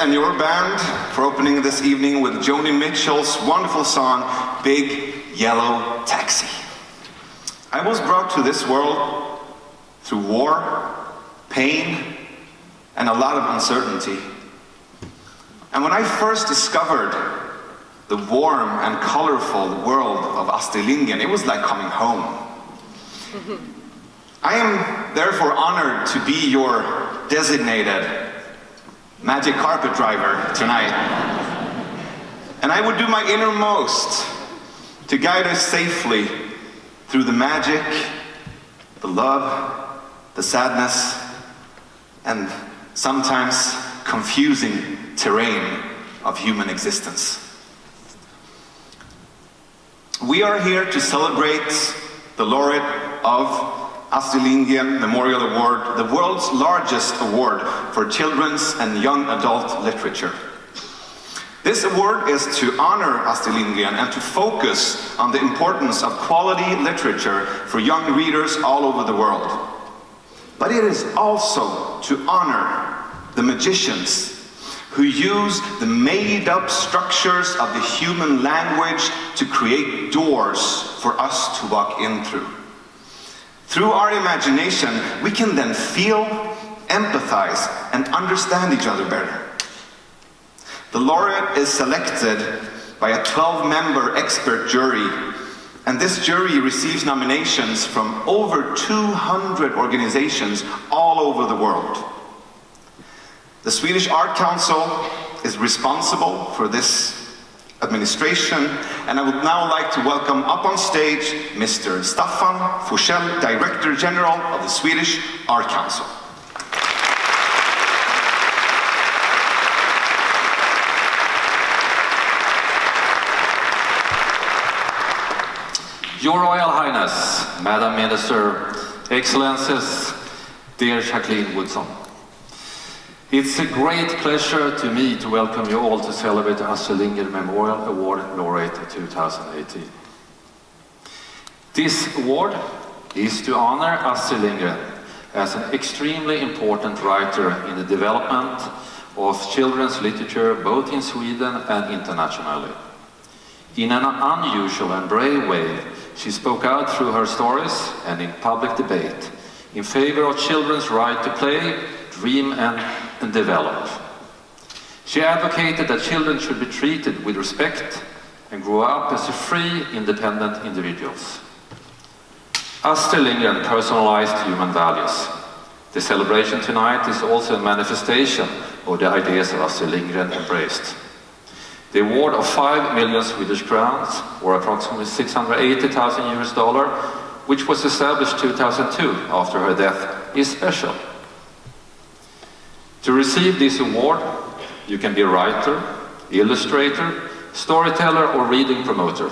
And your band for opening this evening with Joni Mitchell's wonderful song, Big Yellow Taxi. I was brought to this world through war, pain, and a lot of uncertainty. And when I first discovered the warm and colorful world of Astrid Lindgren, it was like coming home. I am therefore honored to be your designated magic carpet driver tonight. And I would do my innermost to guide us safely through the magic, the love, the sadness, and sometimes confusing terrain of human existence. We are here to celebrate the laureate of Astrid Lindgren Memorial Award, the world's largest award for children's and young adult literature. This award is to honor Astrid Lindgren and to focus on the importance of quality literature for young readers all over the world. But it is also to honor the magicians who use the made-up structures of the human language to create doors for us to walk in through. Through our imagination, we can then feel, empathize, and understand each other better. The laureate is selected by a 12-member expert jury, and this jury receives nominations from over 200 organizations all over the world. The Swedish Art Council is responsible for this administration, and I would now like to welcome up on stage Mr. Staffan Forsell, Director General of the Swedish Art Council. Your Royal Highness, Madam Minister, Excellencies, dear Jacqueline Woodson. It's a great pleasure to me to welcome you all to celebrate the Astrid Lindgren Memorial Award Laureate 2018. This award is to honor Astrid Lindgren as an extremely important writer in the development of children's literature both in Sweden and internationally. In an unusual and brave way, she spoke out through her stories and in public debate in favor of children's right to play, dream and develop. She advocated that children should be treated with respect and grow up as free, independent individuals. Astrid Lindgren personalized human values. The celebration tonight is also a manifestation of the ideas of Astrid Lindgren embraced. The award of 5 million Swedish crowns, or approximately $680,000, which was established 2002 after her death, is special. To receive this award, you can be a writer, illustrator, storyteller or reading promoter.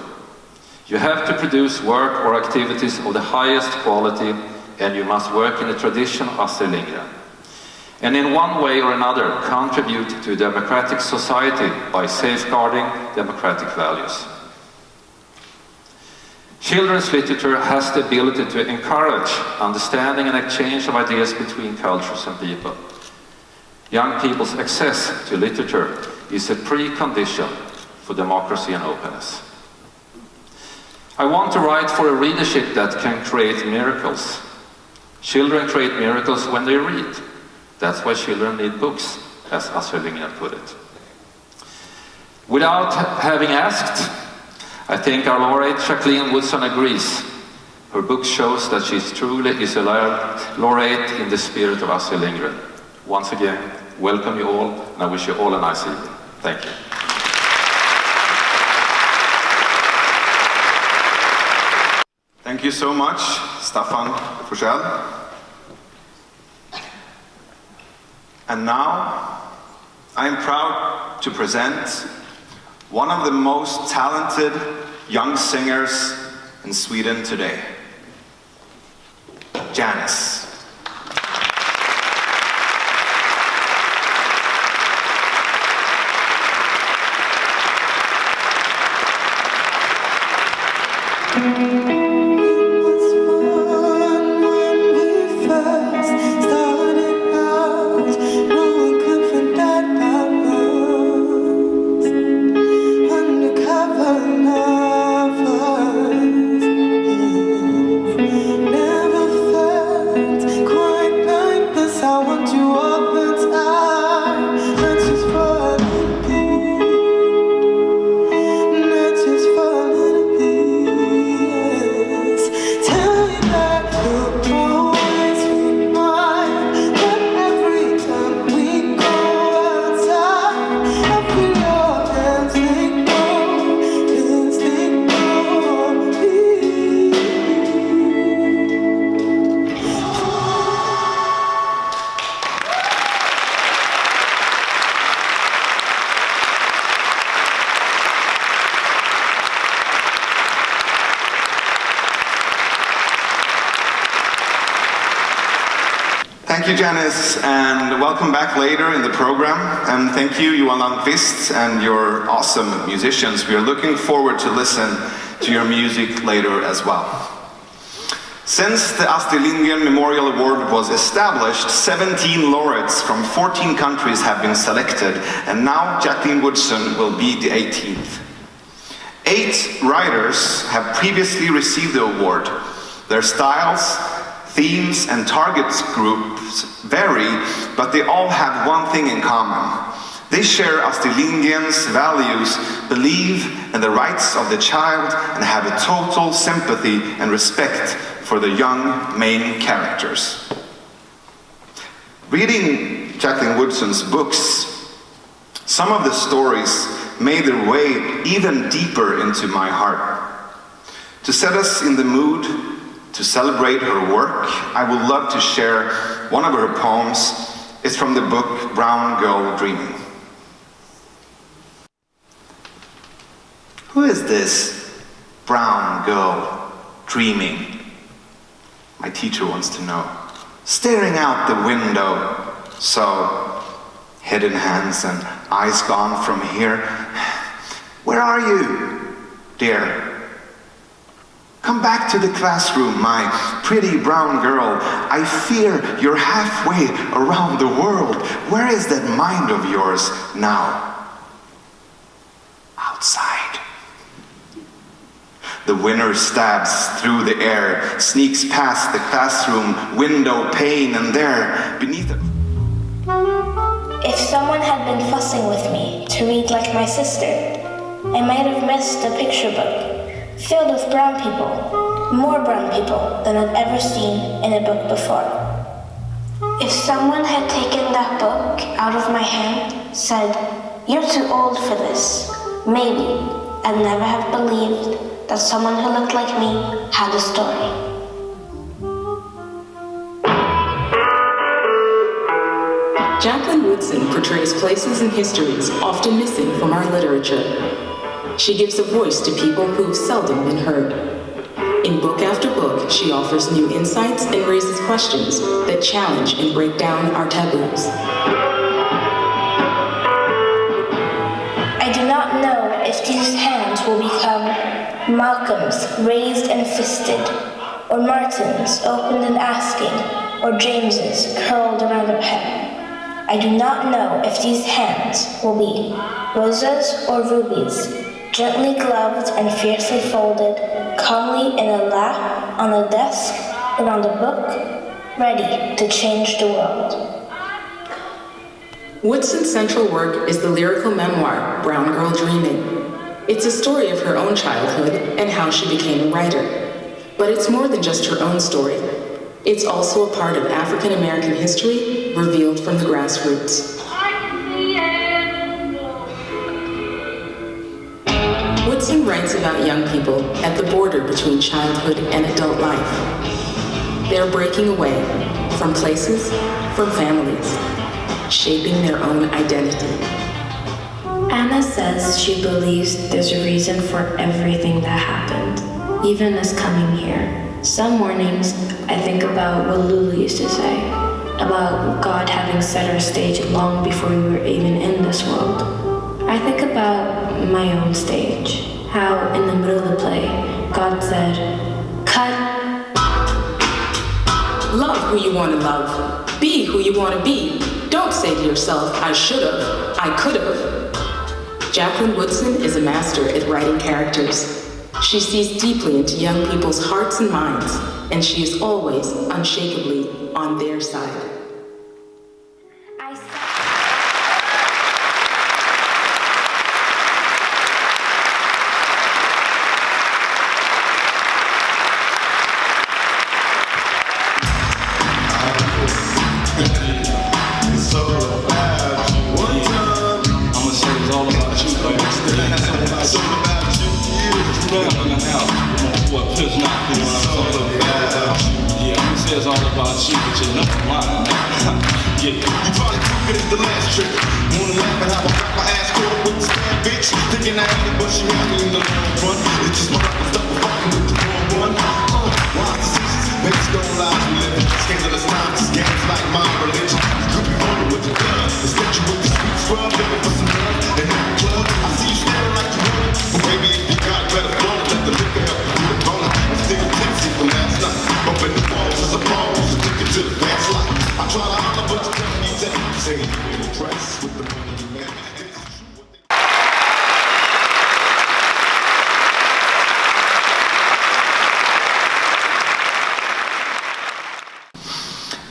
You have to produce work or activities of the highest quality, and you must work in the tradition of Astrid Lindgren. And in one way or another contribute to a democratic society by safeguarding democratic values. Children's literature has the ability to encourage understanding and exchange of ideas between cultures and people. Young people's access to literature is a precondition for democracy and openness. I want to write for a readership that can create miracles. Children create miracles when they read. That's why children need books, as Astrid Lindgren put it. Without having asked, I think our laureate Jacqueline Woodson agrees. Her book shows that she truly is a laureate in the spirit of Astrid Lindgren. Once again, welcome you all, and I wish you all a nice evening. Thank you. Thank you so much, Staffan Forsell. And now, I am proud to present one of the most talented young singers in Sweden today, Janice. Thank you, Janice, and welcome back later in the program. And thank you, Johan Landqvist, and your awesome musicians. We are looking forward to listen to your music later as well. Since the Astrid Lindgren Memorial Award was established, 17 laureates from 14 countries have been selected, and now Jacqueline Woodson will be the 18th. 8 writers have previously received the award. Their styles, themes and target groups vary, but they all have one thing in common. They share Astrid Lindgren's values, believe in the rights of the child, and have a total sympathy and respect for the young main characters. Reading Jacqueline Woodson's books, some of the stories made their way even deeper into my heart. To set us in the mood to celebrate her work, I would love to share one of her poems. It's from the book Brown Girl Dreaming. Who is this brown girl dreaming? My teacher wants to know. Staring out the window, so head in hands and eyes gone from here. Where are you, dear? Come back to the classroom, my pretty brown girl. I fear you're halfway around the world. Where is that mind of yours now? Outside. The winner stabs through the air, sneaks past the classroom window pane, and there, beneath it. If someone had been fussing with me to read like my sister, I might have missed a picture book filled with brown people, more brown people than I've ever seen in a book before. If someone had taken that book out of my hand, said, "You're too old for this," maybe I'd never have believed that someone who looked like me had a story. Jacqueline Woodson portrays places and histories often missing from our literature. She gives a voice to people who've seldom been heard. In book after book, she offers new insights and raises questions that challenge and break down our taboos. I do not know if these hands will become Malcolms raised and fisted, or Martins opened and asking, or Jameses curled around a pen. I do not know if these hands will be rosas or rubies, gently gloved and fiercely folded, calmly in a lap, on a desk, around a book, ready to change the world. Woodson's central work is the lyrical memoir, Brown Girl Dreaming. It's a story of her own childhood and how she became a writer. But it's more than just her own story. It's also a part of African American history revealed from the grassroots. Woodson writes about young people at the border between childhood and adult life. They're breaking away from places, from families, shaping their own identity. Anna says she believes there's a reason for everything that happened, even us coming here. Some mornings, I think about what Lulu used to say, about God having set our stage long before we were even in this world. I think about my own stage, how in the middle of the play, God said, "Cut." Love who you want to love. Be who you want to be. Don't say to yourself, I should've, I could've. Jacqueline Woodson is a master at writing characters. She sees deeply into young people's hearts and minds, and she is always unshakably on their side.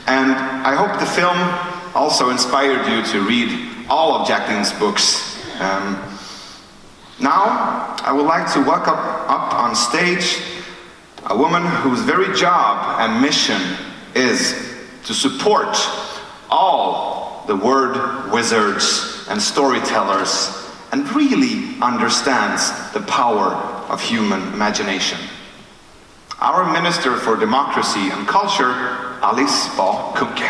And I hope the film also inspired you to read all of Jacqueline's books. Now, I would like to welcome up on stage a woman whose very job and mission is to support all the word wizards and storytellers and really understands the power of human imagination. Our Minister for Democracy and Culture, Alice Bah Kuhnke.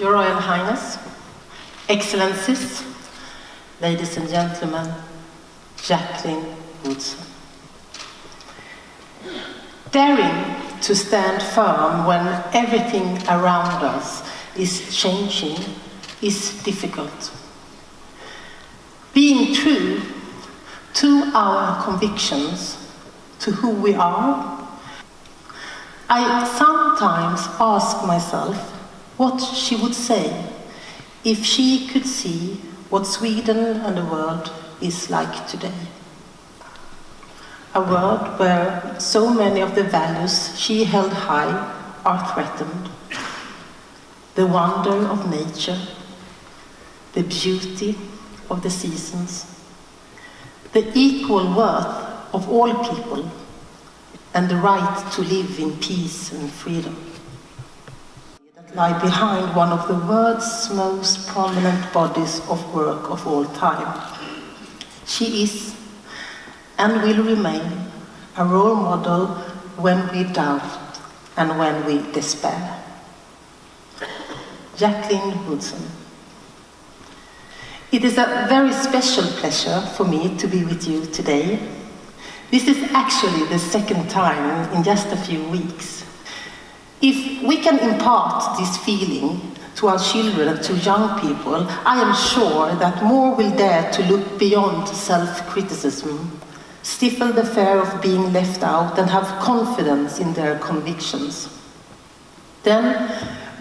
Your Royal Highness, Excellencies, ladies and gentlemen, Jacqueline Woodson. Daring to stand firm when everything around us is changing is difficult. Being true to our convictions, to who we are, I sometimes ask myself what she would say if she could see what Sweden and the world is like today. A world where so many of the values she held high are threatened. The wonder of nature, the beauty of the seasons, the equal worth of all people, and the right to live in peace and freedom. lie behind one of the world's most prominent bodies of work of all time. She is and will remain a role model when we doubt and when we despair. Jacqueline Woodson. It is a very special pleasure for me to be with you today. This is actually the second time in just a few weeks. If we can impart this feeling to our children and to young people, I am sure that more will dare to look beyond self-criticism, stifle the fear of being left out, and have confidence in their convictions. Then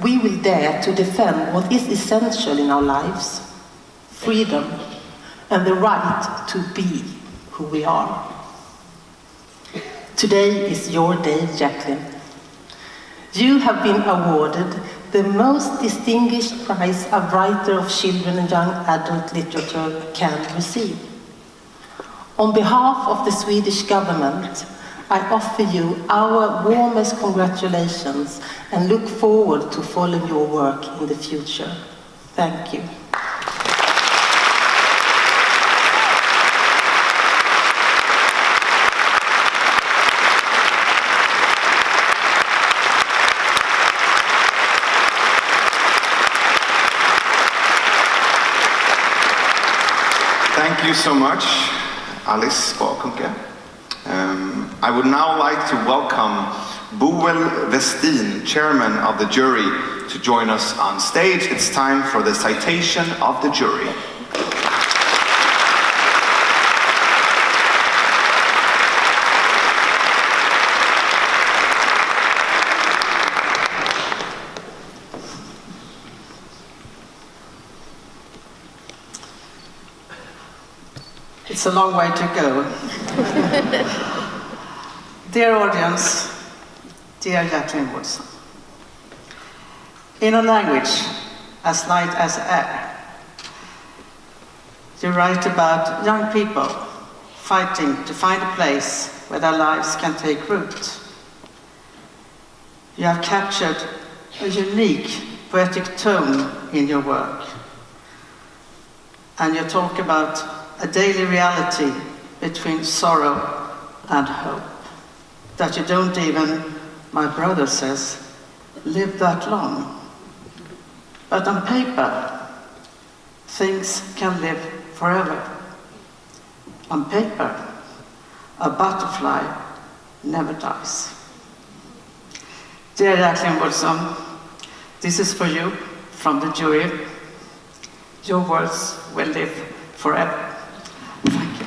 we will dare to defend what is essential in our lives: freedom and the right to be who we are. Today is your day, Jacqueline. You have been awarded the most distinguished prize a writer of children and young adult literature can receive. On behalf of the Swedish government, I offer you our warmest congratulations and look forward to following your work in the future. Thank you. Thank you so much, Alice Bah Kuhnke. I would now like to welcome Boel Westin, chairman of the jury, to join us on stage. It's time for the citation of the jury. It's a long way to go. Dear audience, dear Jacqueline Woodson, in a language as light as air, you write about young people fighting to find a place where their lives can take root. You have captured a unique poetic tone in your work, and you talk about a daily reality between sorrow and hope that you don't even, my brother says, live that long. But on paper, things can live forever. On paper, a butterfly never dies. Dear Jacqueline Woodson, this is for you from the jury. Your words will live forever. Thank you.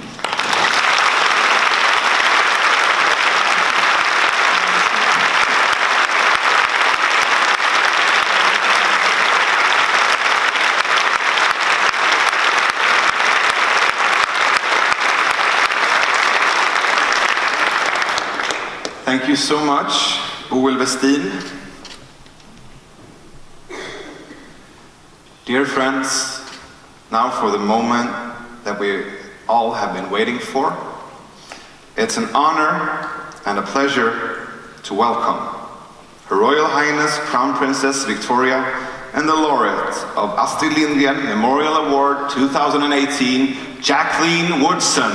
Thank you so much, Boel Westin. Dear friends, now for the moment that we all have been waiting for. It's an honor and a pleasure to welcome Her Royal Highness Crown Princess Victoria and the laureate of Astrid Lindgren Memorial Award 2018, Jacqueline Woodson.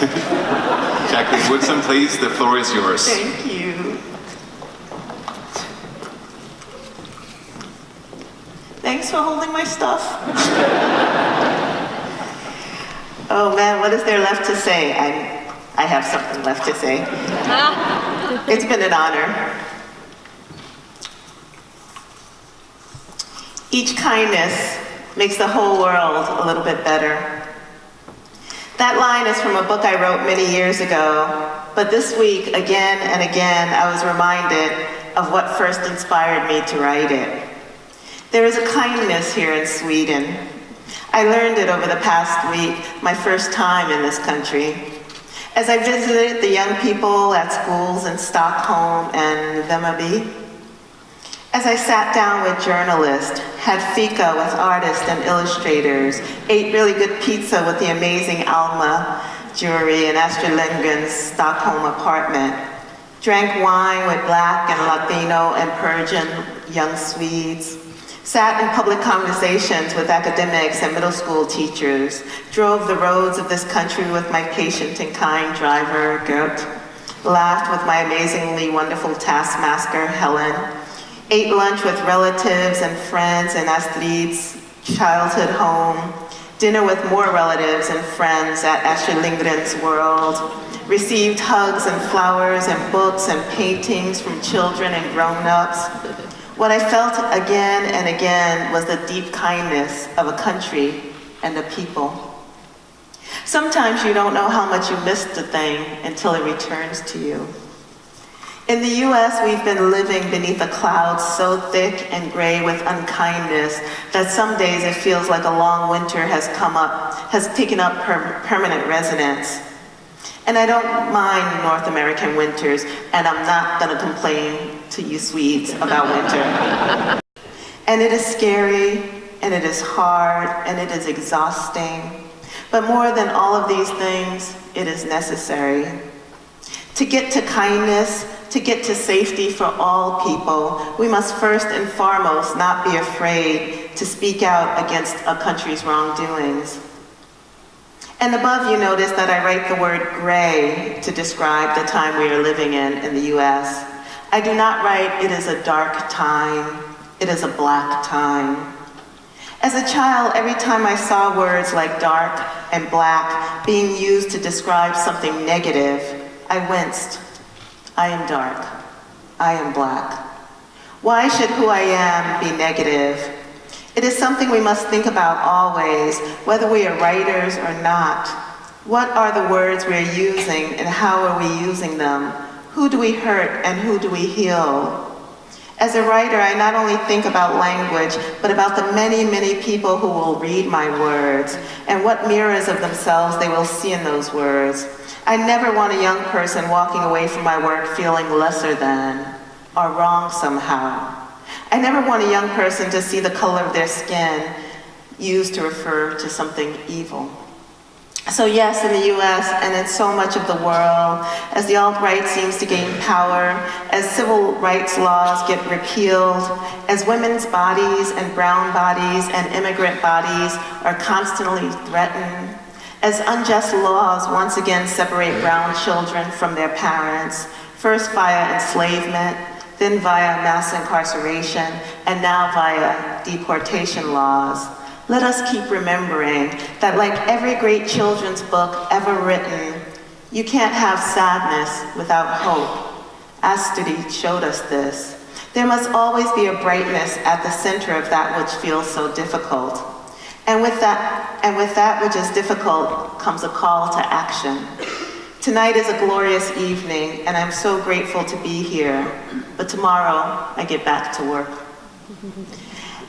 Jacqueline Woodson, please, the floor is yours. Thank you. Thanks for holding my stuff. Oh man, what is there left to say? I have something left to say. It's been an honor. Each kindness makes the whole world a little bit better. That line is from a book I wrote many years ago, but this week, again and again, I was reminded of what first inspired me to write it. There is a kindness here in Sweden. I learned it over the past week, my first time in this country. As I visited the young people at schools in Stockholm and Vemmerby, as I sat down with journalists, had fika with artists and illustrators, ate really good pizza with the amazing Alma Jewelry in Astrid Lindgren's Stockholm apartment, drank wine with Black and Latino and Persian young Swedes, sat in public conversations with academics and middle school teachers, drove the roads of this country with my patient and kind driver, Gert, laughed with my amazingly wonderful taskmaster, Helen, ate lunch with relatives and friends in Astrid's childhood home, dinner with more relatives and friends at Astrid Lindgren's World, received hugs and flowers and books and paintings from children and grown-ups. What I felt again and again was the deep kindness of a country and a people. Sometimes you don't know how much you missed a thing until it returns to you. In the US, we've been living beneath a cloud so thick and gray with unkindness that some days it feels like a long winter has taken up permanent residence. And I don't mind North American winters, and I'm not gonna complain to you Swedes about winter. And it is scary, and it is hard, and it is exhausting. But more than all of these things, it is necessary. To get to kindness, to get to safety for all people, we must first and foremost not be afraid to speak out against a country's wrongdoings. And above, you notice that I write the word gray to describe the time we are living in the US. I do not write, it is a dark time, it is a black time. As a child, every time I saw words like dark and black being used to describe something negative, I winced. I am dark. I am black. Why should who I am be negative? It is something we must think about always, whether we are writers or not. What are the words we are using and how are we using them? Who do we hurt and who do we heal? As a writer, I not only think about language, but about the many, many people who will read my words and what mirrors of themselves they will see in those words. I never want a young person walking away from my work feeling lesser than or wrong somehow. I never want a young person to see the color of their skin used to refer to something evil. So yes, in the US and in so much of the world, as the alt-right seems to gain power, as civil rights laws get repealed, as women's bodies and brown bodies and immigrant bodies are constantly threatened, as unjust laws once again separate brown children from their parents, first via enslavement, then via mass incarceration, and now via deportation laws. Let us keep remembering that like every great children's book ever written, you can't have sadness without hope. Astrid showed us this. There must always be a brightness at the center of that which feels so difficult. And with that which is difficult comes a call to action. Tonight is a glorious evening, and I'm so grateful to be here. But tomorrow, I get back to work.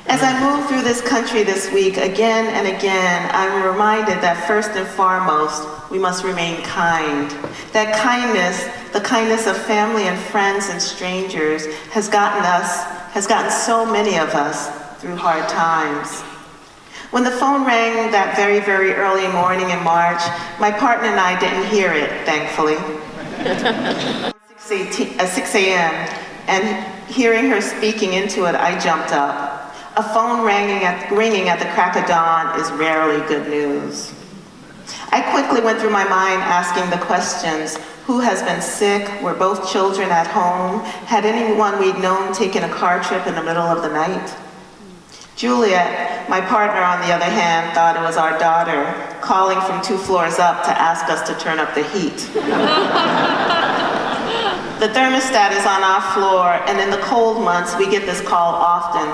As I move through this country this week, again and again, I'm reminded that first and foremost, we must remain kind. That kindness, the kindness of family and friends and strangers, has gotten so many of us through hard times. When the phone rang that very, very early morning in March, my partner and I didn't hear it, thankfully. At 6 a.m., and hearing her speaking into it, I jumped up. A phone ringing at the crack of dawn is rarely good news. I quickly went through my mind asking the questions: who has been sick? Were both children at home? Had anyone we'd known taken a car trip in the middle of the night? Juliet, my partner, on the other hand, thought it was our daughter calling from 2 floors up to ask us to turn up the heat. The thermostat is on our floor, and in the cold months, we get this call often.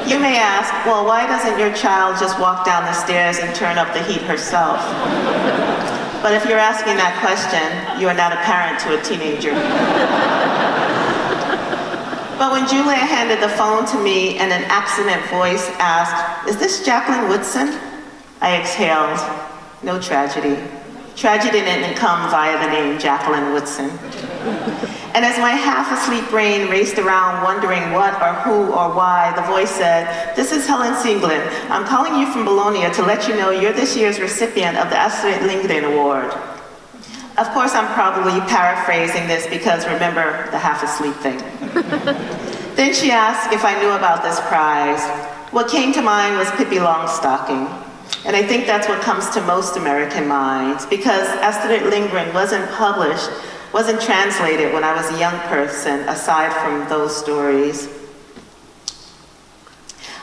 You may ask, well, why doesn't your child just walk down the stairs and turn up the heat herself? But if you're asking that question, you are not a parent to a teenager. But when Julia handed the phone to me and an accident voice asked, "Is this Jacqueline Woodson?" I exhaled. No tragedy. Tragedy didn't come via the name Jacqueline Woodson. And as my half-asleep brain raced around wondering what or who or why, the voice said, "This is Helen Singlen. I'm calling you from Bologna to let you know you're this year's recipient of the Astrid Lindgren Award." Of course, I'm probably paraphrasing this because remember the half-asleep thing. Then she asked if I knew about this prize. What came to mind was Pippi Longstocking. And I think that's what comes to most American minds, because Astrid Lindgren wasn't published, wasn't translated when I was a young person, aside from those stories.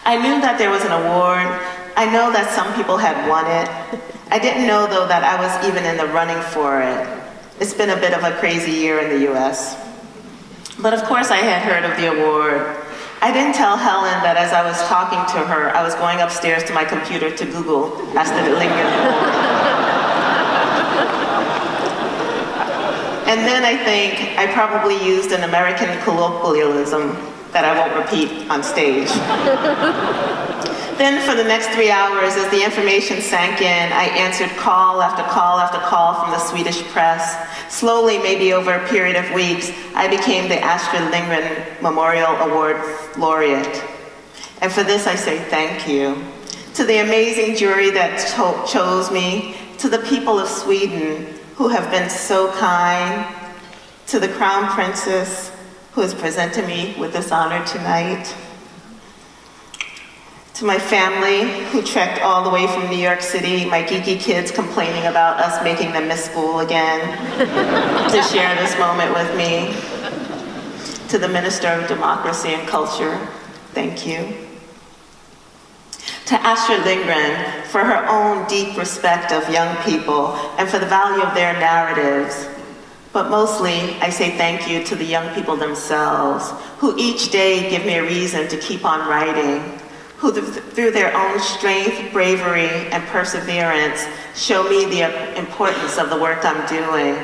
I knew that there was an award. I know that some people had won it. I didn't know, though, that I was even in the running for it. It's been a bit of a crazy year in the US. But of course I had heard of the award. I didn't tell Helen that as I was talking to her, I was going upstairs to my computer to Google Astrid Lindgren Award. And then I think I probably used an American colloquialism that I won't repeat on stage. Then for the next 3 hours, as the information sank in, I answered call after call after call from the Swedish press. Slowly, maybe over a period of weeks, I became the Astrid Lindgren Memorial Award laureate. And for this, I say thank you. To the amazing jury that chose me, to the people of Sweden who have been so kind, to the Crown Princess who has presented me with this honor tonight, to my family who trekked all the way from New York City, my geeky kids complaining about us making them miss school again, to share this moment with me, to the Minister of Democracy and Culture, thank you. To Astrid Lindgren for her own deep respect of young people and for the value of their narratives. But mostly, I say thank you to the young people themselves, who each day give me a reason to keep on writing, who through their own strength, bravery, and perseverance show me the importance of the work I'm doing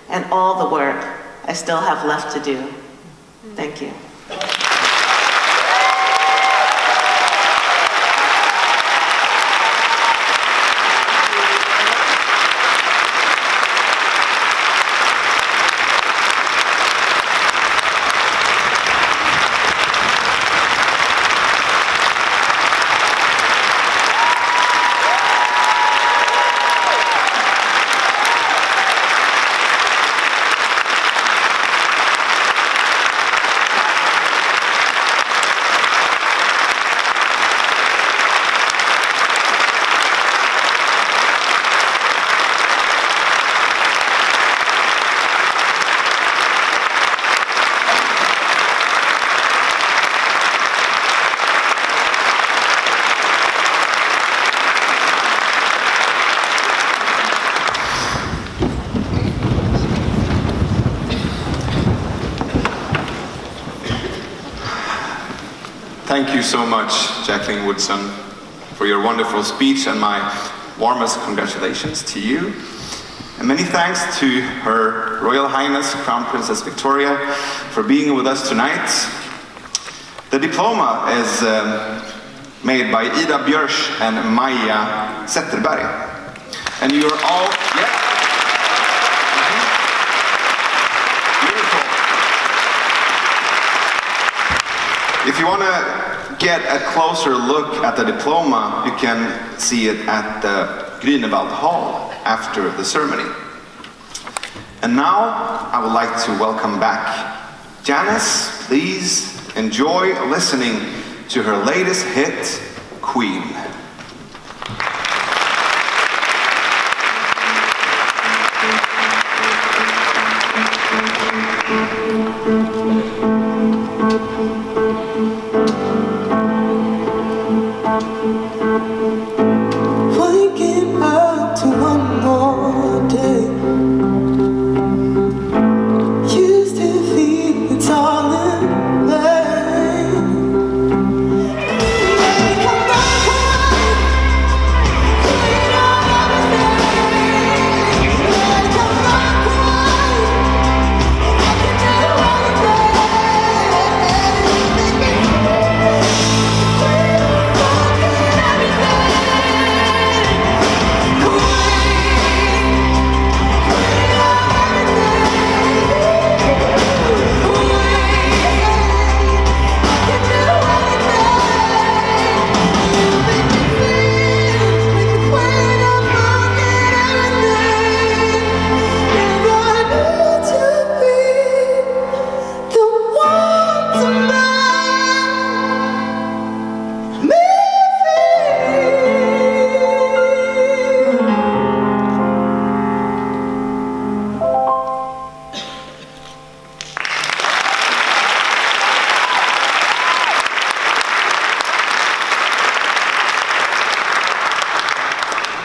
and all the work I still have left to do. Thank you. Thank you so much, Jacqueline Woodson, for your wonderful speech, and my warmest congratulations to you. And many thanks to Her Royal Highness Crown Princess Victoria for being with us tonight. The diploma is made by Ida Björs and Maja Zetterberg. And you're all, Beautiful. If you want to get a closer look at the diploma, you can see it at the Grünewald Hall after the ceremony. And now I would like to welcome back Janice. Please enjoy listening to her latest hit, Queen. darling,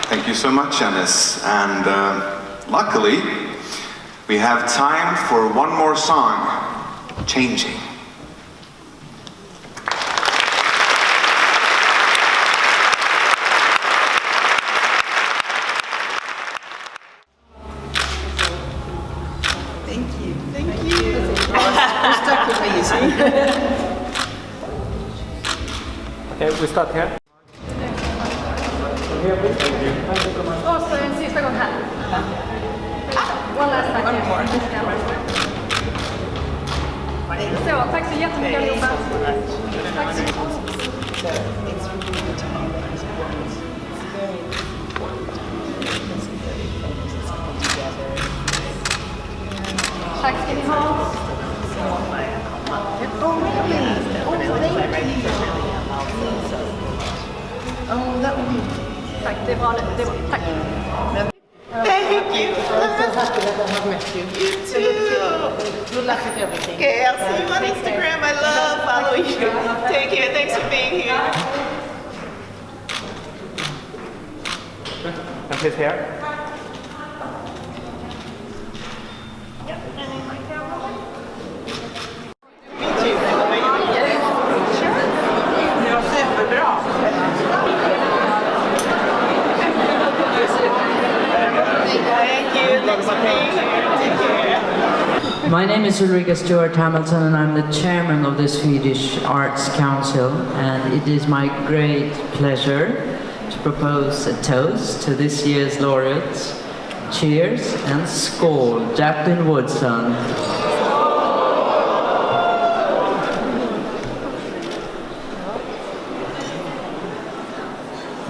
Thank you so much, Janice. And luckily, we have time for one more song, Changing. Thank you. You're stuck with me, you see. Okay, we start here. Och så en sista gång här. One last time. One more. Så, tack så jättemycket allihopa. Tack så mycket. Tack ska ni ha. Oh, that would be... Tack, det var det. Tack. Thank you. I'm so happy that I have met you. You too. Good luck with everything. Okay, I'll see you on Instagram. I love following you. Take care. Thanks for being here. And please here. My name is Ulrika Stewart Hamilton and I'm the chairman of the Swedish Arts Council, and it is my great pleasure to propose a toast to this year's laureates. Cheers and skål, Jacqueline Woodson.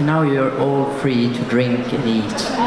Now you're all free to drink and eat.